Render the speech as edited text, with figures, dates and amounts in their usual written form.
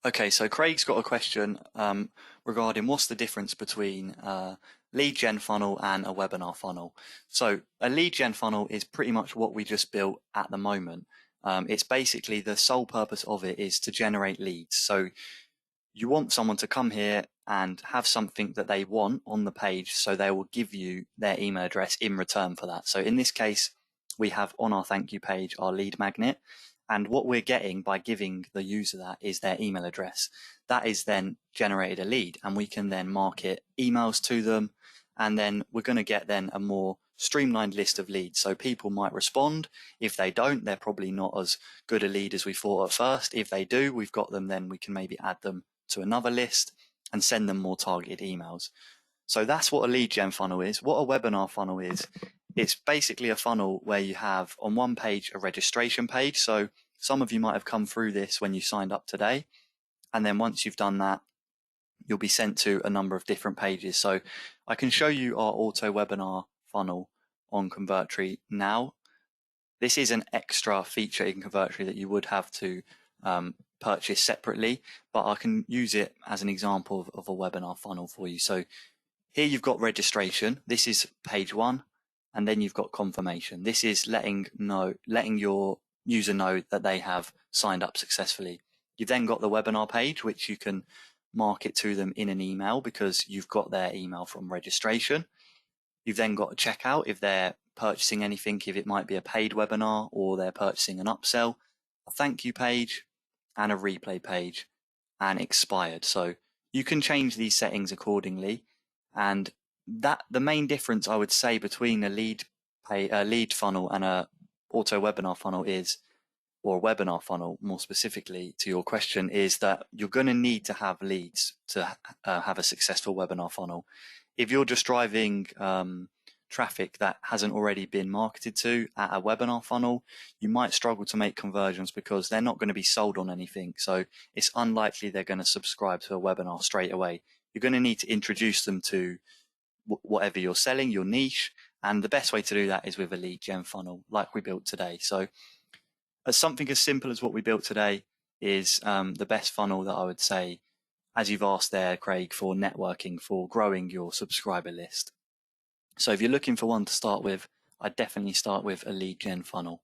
Okay, so Craig's got a question regarding what's the difference between a lead gen funnel and a webinar funnel. So a lead gen funnel is pretty much what we just built at the moment. It's basically the sole purpose of it is to generate leads. So you want someone to come here and have something that they want on the page, so they will give you their email address in return for that. So in this case, we have on our thank you page our lead magnet. And what we're getting by giving the user that is their email address. That is then generated a lead, and we can then market emails to them. And then we're going to get then a more streamlined list of leads. So people might respond. If they don't, they're probably not as good a lead as we thought at first. If they do, we've got them, then we can maybe add them to another list and send them more targeted emails. So that's what a lead gen funnel is. What a webinar funnel is, it's basically a funnel where you have on one page a registration page. So some of you might have come through this when you signed up today. And then once you've done that, you'll be sent to a number of different pages. So I can show you our auto webinar funnel on Convertri now. This is an extra feature in Convertri that you would have to purchase separately, but I can use it as an example of a webinar funnel for you. So here you've got registration. This is page one, and then you've got confirmation. This is letting your user know that they have signed up successfully. You've then got the webinar page, which you can market to them in an email because you've got their email from registration. You've then got a checkout if they're purchasing anything, if it might be a paid webinar or they're purchasing an upsell, a thank you page, and a replay page, and expired. So you can change these settings accordingly. And that the main difference I would say between a lead funnel and a auto webinar funnel is, or a webinar funnel more specifically to your question, is that you're going to need to have leads to have a successful webinar funnel. If you're just driving traffic that hasn't already been marketed to at a webinar funnel, you might struggle to make conversions because they're not going to be sold on anything. So it's unlikely they're going to subscribe to a webinar straight away. You're going to need to introduce them to whatever you're selling, your niche. And the best way to do that is with a lead gen funnel like we built today. So something as simple as what we built today is the best funnel that I would say, as you've asked there, Craig, for networking, for growing your subscriber list. So if you're looking for one to start with, I'd definitely start with a lead gen funnel.